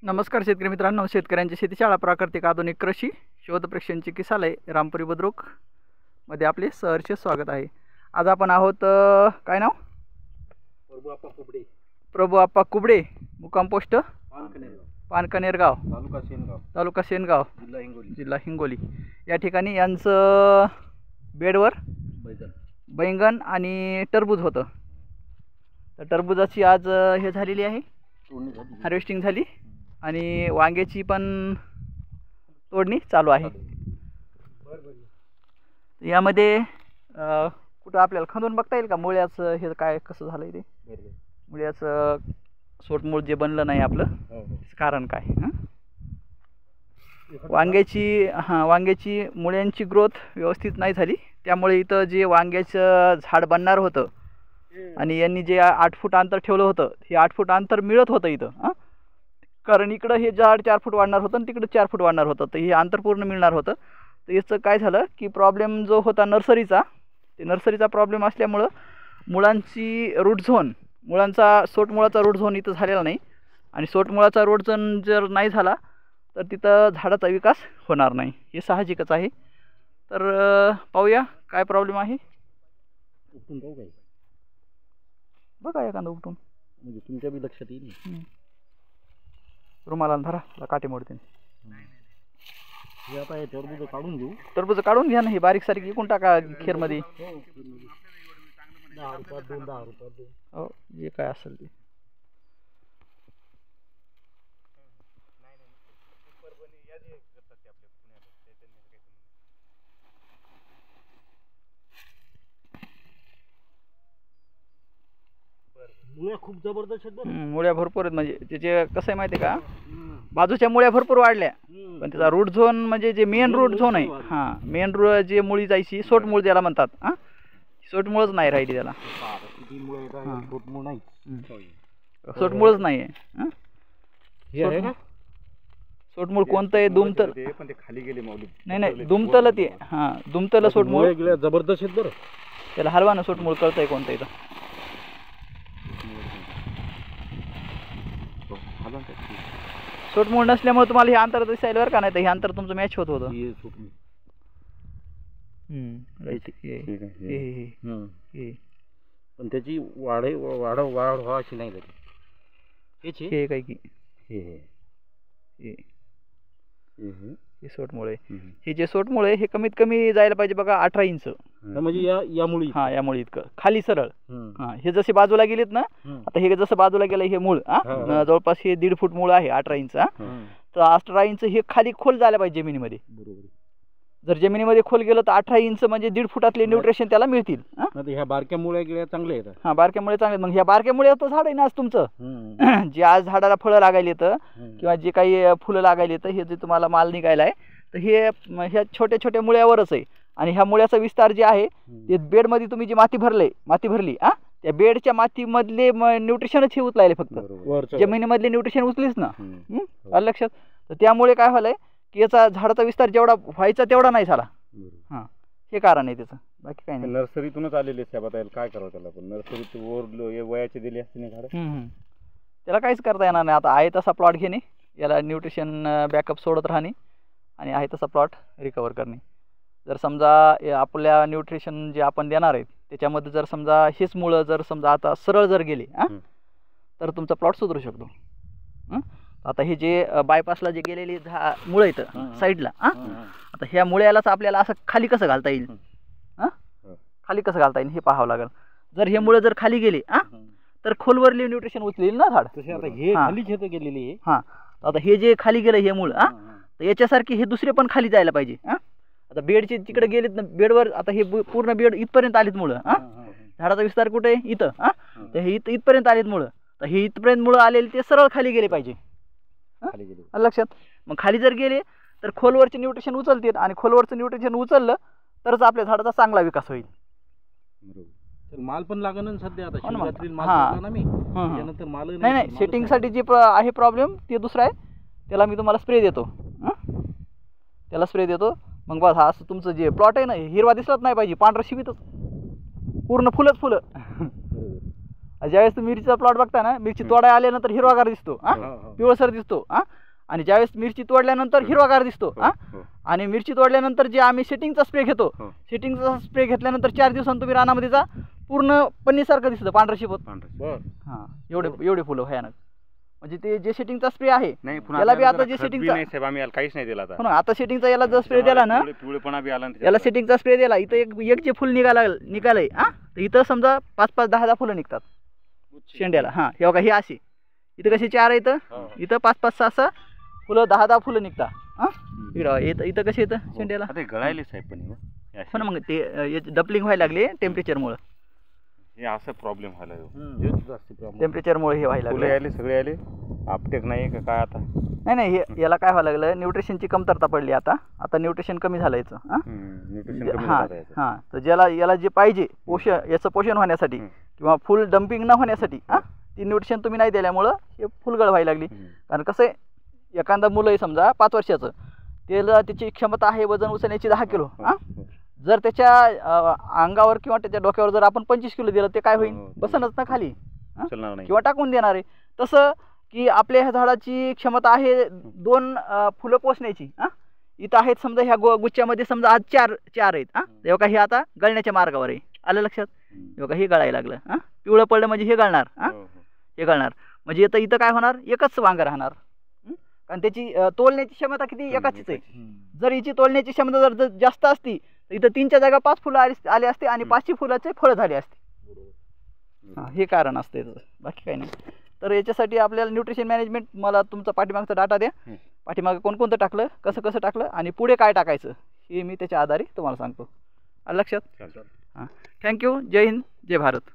नमस्कार शेतकरी मित्रांनो, शेतकऱ्यांची शेतीशाळा प्राकृतिक आधुनिक कृषी शोध प्रशिक्षण चिकित्सालय रामपुरी बुद्रुक मध्ये आपले सहर्ष स्वागत आहे। आज आपण आहोत काय नाव? प्रभू आप्पा कुबडे, मुक्काम पोस्ट पानकनेरगाव, तालुका शेनगाव, जिल्हा हिंगोली या ठिकाणी यांचं बेडवर बैंगन आणि टरबूज होतं। तर टरबूजाची आज हे झालेली आहे, हार्वेस्टिंग झाली आणि वांग्याची पण तोडणी चालू आहे। यामध्ये कुठं आपल्याला खंदून बघता येईल का मुळ्याचं हे काय कसं झालंय ते? मुळ्याचं सोटमूळ जे बनलं नाही आपलं, कारण काय? वांग्याची मुळ्यांची ग्रोथ व्यवस्थित नाही झाली, त्यामुळे इथं जे वांग्याचं झाड बनणार होतं आणि यांनी जे 8 फूट अंतर ठेवलं होतं, हे 8 फूट अंतर मिळत होतं इथं, कारण इकडं हे झाड 4 फूट वाढणार होतं आणि तिकडं 4 फूट वाढणार होतं, तर हे अंतर पूर्ण मिळणार होतं। तर याचं काय झालं की प्रॉब्लेम जो होता नर्सरीचा प्रॉब्लेम असल्यामुळं मुळांची रूट झोन, सोटमुळाचा रूट झोन इथं झालेला नाही, आणि सोटमुळाचा रूट झोन जर नाही झाला तर तिथं झाडाचा विकास होणार नाही, हे साहजिकच आहे। तर पाहूया काय प्रॉब्लेम आहे, बघा एखादं उपटून, म्हणजे तुमच्या बी लक्षात येईल। रुमाला धरा, काटे मोडते। हे आता हे टरबूज काढून घेऊ, टरबूज काढून घ्या ना, हे बारीक सारीक विकून टाका खेरमध्ये। 10 रुपये हो, जे काय असेल ते। मुळ्या खूप जबरदस्त आहेत बरं, मुळ्या भरपूर आहेत, म्हणजे त्याचे कसं आहे माहिती आहे का, बाजूच्या मुळ्या भरपूर वाढल्या, पण त्याचा रूट झोन म्हणजे जे मेन रूट झोन आहे, मेन जे मुळी जायची सोटमूळ ज्याला म्हणतात, सोटमूळच नाही राहिली त्याला, सोटमूळच नाही आहे। सोटमूळ कोणतं आहे? दुमतल, पण ते खाली गेले माऊली, नाही दुमतल, ते दुमतल सोटमूळ जबरदस्त आहेत बरं, त्याला हलवा ना, सोटमूळ कळतंय कोणतं इथं। सोटमूळ नसल्यामुळे तुम्हाला हे अंतर दिसायला बरं का, नाही तर हे अंतर तुमचं मॅच होत होतं। पण त्याची वाढ अशी नाही झाली, हे काय की हे सोटमूळ आहे, हे जे सोटमूळ आहे हे कमीत कमी जायला पाहिजे बघा 18 इंच, म्हणजे या मुळी, या मुळी इतकं खाली सरळ, हे जसे बाजूला गेलेत ना, आता हे जसं बाजूला गेलं हे मूळ, जवळपास हे 1.5 फूट मूळ आहे, 18 इंच, तर 18 इंच हे खाली खोल झालं पाहिजे जमिनीमध्ये। जर जमिनीमध्ये खोल गेलं तर 18 इंच म्हणजे 1.5 फुटातले न्यूट्रिशन त्याला मिळतील। ह्या बारक्या मुळ्या गेल्या चांगल्या आहेत, बारक्या मुळे चांगले, मग ह्या बारक्या मुळे तर झाड आहे ना आज तुमचं, जे आज झाडाला फळं लागायली तर किंवा जे काही फुलं लागायली तर हे जे तुम्हाला माल निघायला आहे, तर हे ह्या छोट्या छोट्या मुळ्यावरच आहे। आणि ह्या मुळ्याचा विस्तार जे आहे ते बेडमध्ये तुम्ही जी माती भरली त्या बेडच्या मातीमधले न्यूट्रिशनच हे उचलायले, फक्त जमिनीमधले न्यूट्रिशन उचलीच ना, आलं लक्षात? तर त्यामुळे काय झालंय की याचा झाडाचा विस्तार जेवढा व्हायचा तेवढा नाही झाला, हे कारण आहे त्याचं, बाकी काही नाही। नर्सरीतूनच आलेले काय करावं त्याला, पण नर्सरीत वयाचे दिले असते ना झाड, त्याला काहीच करता येणार नाही। आता आहे तसा प्लॉट घेणे, याला न्यूट्रिशन बॅकअप सोडत राहणे आणि आहे तसा प्लॉट रिकवर करणे। जर समजा आपल्या न्यूट्रिशन जे आपण देणार आहेत त्याच्यामध्ये जर समजा हेच मुळं जर समजा आता सरळ जर गेले तर तुमचा प्लॉट सुधरू शकतो। आता हे जे बायपासला जे गेलेली मुळं आहेत साईडला, आता ह्या मुळ्यालाच आपल्याला असं खाली कसं घालता येईल, हे पाहावं लागेल। जर हे मुळं जर खाली गेले तर खोलवरली न्यूट्रिशन उचलेल ना झाड, आता हे खाली खेत गेलेली आहे। आता हे जे खाली गेलं हे मूळ, तर याच्यासारखे हे दुसरे पण खाली जायला पाहिजे। आता बेडचे तिकडे गेलेत ना, बेडवर आता हे पूर्ण बेड इथपर्यंत आलीत मुळं, झाडाचा विस्तार कुठे आहे इथं, तर हे इथपर्यंत आलीत मुळं, तर हे इथपर्यंत मुळं आलेले ते सरळ खाली गेले पाहिजे, लक्षात? मग खाली जर गेले तर खोलवरचे न्यूट्रिशन उचलतील, आणि खोलवरचं न्यूट्रिशन उचललं तरच आपल्या झाडाचा चांगला विकास होईल। माल पण लागण सध्या, आता नाही सेटिंगसाठी जे आहे प्रॉब्लेम ते दुसरा आहे, त्याला मी तुम्हाला स्प्रे देतो, मग बस असं तुमचं जे प्लॉट आहे ना हिरवा दिसलाच नाही पाहिजे, पांढरा शिवीतच पूर्ण फुलंच फुलं ज्यावेळेस तुम्ही मिरचीचा प्लॉट बघता ना, मिरची तोडायला आल्यानंतर हिरवागार दिसतो, पिवळसर दिसतो, आणि ज्यावेळेस मिरची तोडल्यानंतर हिरवागार दिसतो, आणि मिरची तोडल्यानंतर जे आम्ही सेटिंगचा स्प्रे घेतो, सेटिंगचा स्प्रे घेतल्यानंतर 4 दिवसांनी तुम्ही रानामध्ये जा, पूर्ण पन्नीसारखं दिसतं, पांढरं शिपत. हां, एवढे फुलं भयानक. म्हणजे ते जे सेटिंगचा स्प्रे आहे याला बी आता जे सेटिंगचा आम्ही काहीच नाही दिला हो ना, आता सेटिंगचा याला जर स्प्रे दिला ना, पिवळेपणा बी आला याला सेटिंगचा स्प्रे दिला, इथं एक जे फुल निघालंय तर इथं समजा 5-5, 10-10 फुलं निघतात शेंड्याला. हां, हे बघा, ही अशी इथं कशी 4 आहे, इथं 5-5, 6-6 फुलं, 10-10 फुलं निघतात. इथं कसे येतं शेंड्याला गळायले साहेब पण हो ना, मग ते डपलिंग व्हायला लागले टेम्परेचरमुळे. हे असं प्रॉब्लेम व्हायला, टेम्परेचरमुळे हे व्हायला लागले, सगळे आले आपटेक नाही का काय आता. नाही हे याला काय व्हायला लागलं, न्यूट्रिशनची कमतरता पडली. आता न्यूट्रिशन कमी झालं याचं. हां, तर याला जे पाहिजे याचं पोषण होण्यासाठी किंवा फुल डम्पिंग न होण्यासाठी ती न्यूट्रिशन तुम्ही नाही दिल्यामुळं हे फुलगळ व्हायला लागली. कारण कसं आहे, एखादा मुलं आहे समजा 5 वर्षाचं, त्याची क्षमता आहे वजन उचलण्याची 10 किलो. जर त्याच्या अंगावर किंवा त्याच्या डोक्यावर जर आपण 25 किलो दिलं, ते काय होईल, बसनच ना खाली, किंवा टाकून देणार आहे. तसं की आपल्या ह्या झाडाची क्षमता आहे 2 फुलं पोचण्याची. इथं आहेत समजा ह्या गुच्छामध्ये समजा आज 4 आहेत. तेव्हा हे आता गळण्याच्या मार्गावर आहे. आलं लक्षात? तेव्हा हे गळायला लागलं, पिवळं पडलं म्हणजे हे गळणार, हे गळणार म्हणजे इथं काय होणार, एकच वांग राहणार. कारण त्याची तोलण्याची क्षमता किती, एकाचीच आहे. जर हिची तोलण्याची क्षमता जर जास्त असती तर इथं 3च्या जागा 5 फुलं आले असते आणि 5ची फुलाचे फळं झाले असते. हे कारण असते, बाकी काही नाही. तर याच्यासाठी आपल्याला न्यूट्रिशन मॅनेजमेंट, मला तुमचा पाठीमागचा डाटा द्या, पाठीमागं कोणकोणतं टाकलं, कसं टाकलं आणि पुढे काय टाकायचं हे मी त्याच्या आधारे तुम्हाला सांगतो. आलं लक्षात? हां, थँक्यू. जय हिंद, जय भारत.